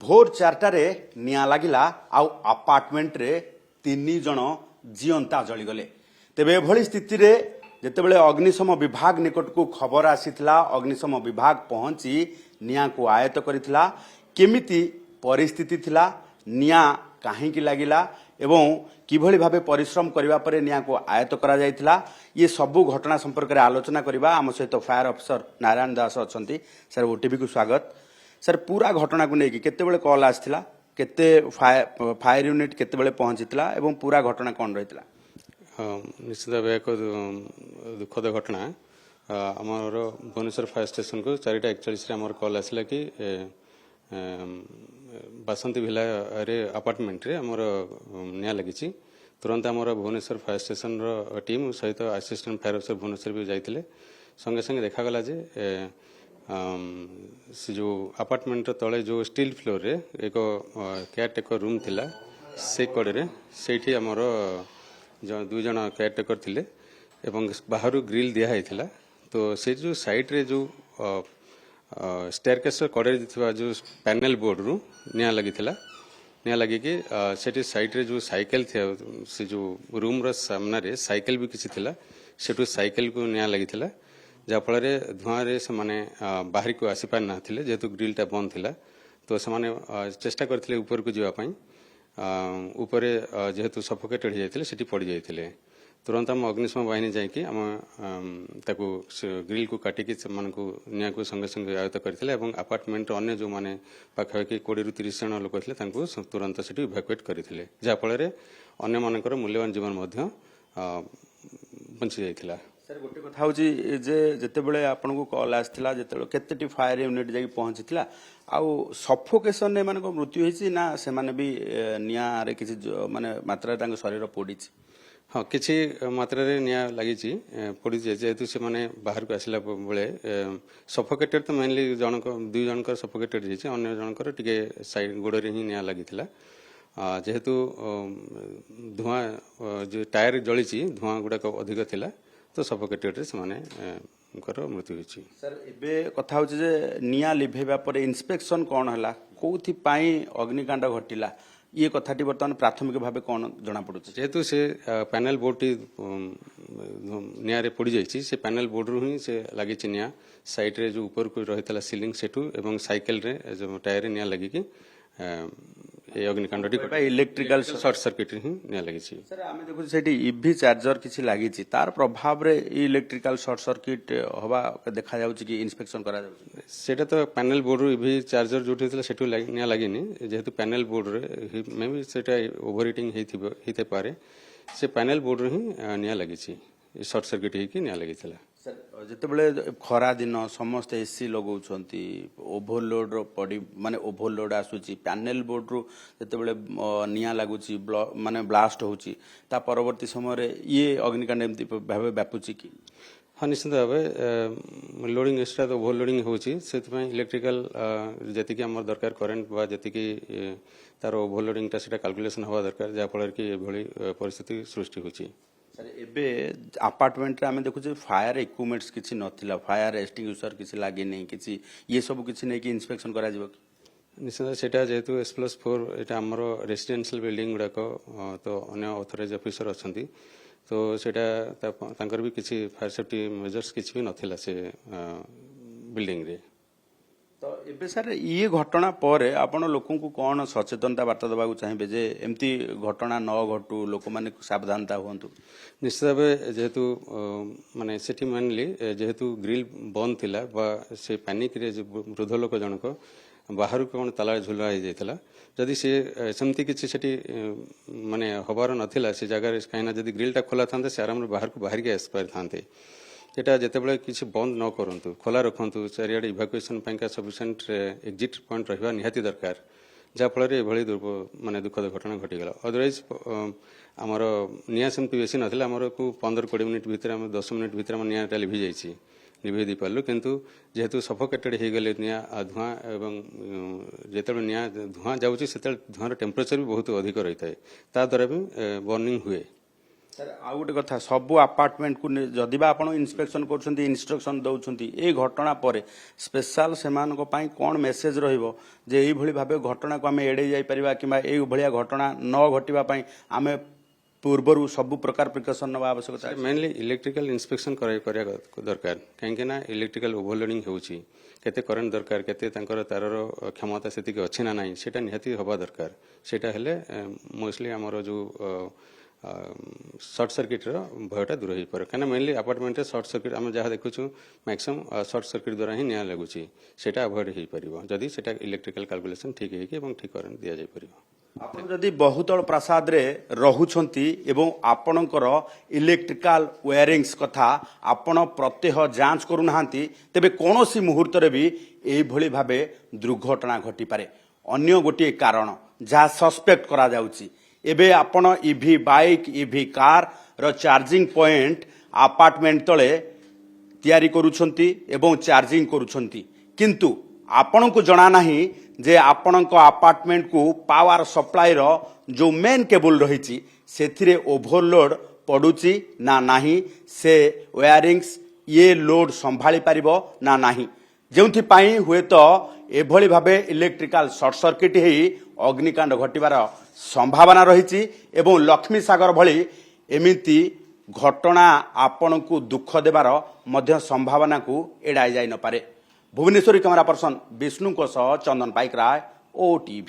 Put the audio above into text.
भोर 4टारे निया लागिला आउ अपार्टमेंट रे 3 जण जीवंता जलिगले। तेबे एभली स्थिति रे जेतेबेले अग्निशम विभाग निकट को खबर आसीथिला अग्निशम विभाग पहुंची निया को आयत करिथिला केमिति परिस्थिति थिला निया काहे की लागिला एवं किभली भाबे परिश्रम करिवा परे निया को आयत करा जायथिला ये सबु घटना संपर्क रे आलोचना करिबा आम सहित fire officer Narayan Das अछंती। Sir OTV को स्वागत। सर पूरा घटना को लेकिन केतेबेले कॉल आस्थिला केते फायर यूनिट केतेबेले पहुंचीथिला एवं पूरा घटना कोन रहितला? निश्चित भाव एक दुखद घटना आमर भुवनेश्वर फायर स्टेशन को 4:41 आमर कॉल आसला कि बासंती विला रे अपार्टमेंट रे आमर निया लगी। तुरंत आमर भुवनेश्वर फायर स्टेशन रो टीम सहित असिस्टेंट फायर ऑफिसर भुवनेश्वर भी जाइथिले। संगे संगे देखागला जे से जो अपार्टमेंट तले जो स्टील फ्लोर रे एक केयरटेकर रूम थिला से कड़े से आमर दुई जन केयरटेकर थिले एवं बाहर ग्रिल दिया है। तो से जो साइड रे जो स्टेयरकेस कड़े जो पैनल बोर्ड रु निया लगी कि सेठी साइड रे जो साइकिल थे से जो रूम रो सामना रे साइकिल भी किसी थिला सेठू साइकिल को निया लगी जहाँफल धुआं रे से माने बाहर को आसी पार ना थिले जेहेतु ग्रिलटा बंद थिला। तो से माने चेष्टा करथिले ऊपर को जीवा पई ऊपर जेहेतु सफोकेटेड हो जाते सेठी पड़ जाते। तुरंत आम अग्निशम बाहिनी जाकि आम ताकू ग्रिल को काटिकी निया को संगे संगे आयत्त करथिले एवं अपार्टमेंट अन्य जो माने पाखापाखि 20 ରୁ 30 जन लोक थे तुरंत सेठी इभाकुएट करथिले जहाँफल अन्य मानकर मूल्यवान जीवन मध्य बंची जाइथिला। सर गोटे कथा हूँ जेतेबेले आपन को कॉल आसला जेतेबेले केतेटी फायर यूनिट जाई पहुंचीथिला आउ सफोकेशन ने माने मृत्यु होईची ना से माने भी निया रे किछि माने मात्रा तांग शरीर पोडीची? हाँ किछि मात्रा रे निया लागिची पोडी जेहेतु से माने बाहर को आसला बेले सफोकेटेड तो मेनली जनक दुई जनकर सफोकेटेड जेछि अन्य जनकर टिके साइड गोड़ रे ही निया लागिथिला। जेहेतु धुआं जो टायर जळीची धुआं गुडा अधिक थिला तो सफोकेटेड से माने मृत्यु होईची। सर एबे कथा होची जे निया लिभेबा परे इंस्पेक्शन कोन हला कोथि पाई अग्निकांड घटिला ये कथाटी बर्तमान प्राथमिक भाव कौन जना पड़ुछ? जेहेतु से पैनल बोर्ड टी निया रे पड़ी जाइछि से पैनल बोर्ड रु ही से लागी निया साइड रे जो ऊपर को रहितला सीलिंग सेठू एवं साइकिल रे जो टायर रे निया लागि कि ए अग्निकांडटी इलेक्ट्रिकल शॉर्ट सर्किट ही निया लागि। सर आमे देखु सेठी ईवी चार्जर किछि लागि छि तार प्रभाव रे इलेक्ट्रिकल शॉर्ट सर्किट होबा देखा जाउछि कि इंस्पेक्शन करा जाउछि? सेटा तो पैनल बोर्ड रू ईवी चार्जर जो थिला सेठू निया लागिनी जेहेतु पैनल बोर्ड रे मे भी सेटा ओवर हीटिंग हेते पारे से पैनल बोर्ड रू ही निया लागि शॉर्ट सर्किट ही कि निया लागिथिला। सर जितेबले खरा दिन समस्त एसी लगौछंती ओभरलोड रो पड़ी माने ओभरलोड आसुची पैनल बोर्ड रू जितेबले निया लागुची माने ब्लास्ट होची ता परवर्ती समय रे ये अग्निकांड एमती भाबे व्यापुची कि? हाँ निश्चित भाव लोडिंग एक्सट्रा तो ओभरलोडिंग होची से इलेक्ट्रिकल जतिकी आम दरकार करेन्ट बा जतिकी तार ओभरलोडिंग टा कैलकुलेशन हवा दरकार जहाँफल कि एभली परिस्थिति सृष्टि होची। सर एबे अपार्टमेंट रे आमे देखु फायर इक्विपमेंट्स किछि नथिला फायर एक्सटिंग्विशर किछि लागि नै किछि ये सब किछि नै कि इंस्पेक्शन करा जिवो कि? निश्चित सेटा जेहेतु S+4 एटा हमर रेसिडेंशियल बिल्डिंग गुडा तो अन्य ऑथराइज ऑफिसर अछंती तो सेटा तांकर भी किछि फायर सेफ्टी मेजर्स किछि भी नथिला से बिल्डिंग रे। तो एबे सर ये घटना पर आपण लोकन को कौन सचेतनता वार्ता देबा चाहिए जे एमती घटना न घटू लोक माने सावधानता होंतु? निश्चित भाव जेहेतु माने सेठी मेनली जेहेतु ग्रिल बंद थिला बा से पैनिक रे वृद्ध लोक जनक बाहर कौन ताला झुला हो जाइला जदि से सेमती किछि सेठी माने हबार नथिला से जगह कहीं जदि ग्रिलटा खोला था से आराम बाहर को बाहर के आस पार थांते एटा जेतेबेले किछि बंद न करंतु खोला रखंतु चारियाडे इभाकुएशन पैंका सफिशिएंट एग्जिट पॉइंट रहबा निहाती दरकार जहाँफल एभली माने दुखद घटना घटीगला। अदरवाइज आमर निया सेमती बेसी नथिला आमर को 15-20 मिनिट भितर 10 मिनिट भितर नियाटा लिभि जाइछि निभे दी पारलु किंतु जेहेतु सफोकेटेड हो गले निया धुआं एवं जेतेबेले निया धुआं जाउछि सेतेबेले धुआंर टेम्परेचर भी बहुत अधिक रही है ता द्वारा भी बर्निंग हुए ସାର୍ ଆଉ ଗୋଟେ କଥା ସବୁ ଆପାର୍ଟମେଣ୍ଟକୁ ଯଦି ବା ଆପଣ ଇନ୍ସପେକ୍ସନ କରୁଛନ୍ତି ଇନଷ୍ଟ୍ରକ୍ସନ ଦେଉଛନ୍ତି ଏଇ ଘଟଣା ପରେ ସ୍ପେଶାଲ ସେମାନଙ୍କ ପାଇଁ କ'ଣ ମେସେଜ ରହିବ ଯେ ଏଇଭଳି ଭାବେ ଘଟଣାକୁ ଆମେ ଏଡ଼େଇ ଯାଇପାରିବା କିମ୍ବା ଏଇଭଳିଆ ଘଟଣା ନ ଘଟିବା ପାଇଁ ଆମେ ପୂର୍ବରୁ ସବୁ ପ୍ରକାର ପ୍ରିକସନ ନେବା ଆବଶ୍ୟକତା ଅଛି? मेनली इलेक्ट्रिकल इन्स्पेक्शन କରିବା ଦରକାର କାହିଁକି ନା ଇଲେକ୍ଟ୍ରିକାଲ ଓଭରଲୋଡିଂ ହେଉଛି କେତେ କରେଣ୍ଟ ଦରକାର କେତେ ତାଙ୍କର ତାରର କ୍ଷମତା ସେତିକି ଅଛି ନା ନାହିଁ ସେଇଟା ନିହାତି ହେବା ଦରକାର ସେଇଟା ହେଲେ ମୋଷ୍ଟଲି ଆମର ଯେଉଁ सर्ट सर्किट भयटा दूर हो पारे कहीं मेनली आपार्टमेंट सर्ट सर्किट आम जहाँ देखुँ मैक्सिमम सर्ट सर्किट द्वारा ही निआ लगुच से अवॉइड हो पार जदि से इलेक्ट्रिकल कैलकुलेशन ठीक है ठीक करेंट दि जापर आपण जदि बहुतल प्रासाद रे रहुछंती एवं आपणकर इलेक्ट्रिकल वायरिंग्स कथा आपण प्रत्यह जांच करूनाहांती तेबे कोनोसी मुहूर्त रे भी एई भली भाबे दुर्घटना घटी पारे अन्य गोटे कारण जहाँ सस्पेक्ट करा जाउची एबे आपण ईवी बाइक ईवी कार रो चार्जिंग पॉइंट अपार्टमेंट तले तैयारी करूछंती एवं चार्जिंग करूछंती किंतु आपनको जଣା नाही जे आपणक अपार्टमेंट को पावर सप्लाई रो जो मेन केबल रही सेथिरे ओवरलोड पडुची ना नाही से वायरिंग्स ये लोड संभाली पारिबो ना नाही जेउथि पाई हुए तो एभली भाबे इलेक्ट्रिकल शॉर्ट सर्किट ही अग्निकांड घटिबार संभावना रही एवं लक्ष्मी सागर भली एमिति घटना आपण को दुख देवार मध्य संभावना को एड़ाई जाई न पारे। भुवनेश्वरी कैमरा पर्सन विष्णु को सह चंदन पाइक राय, OTV।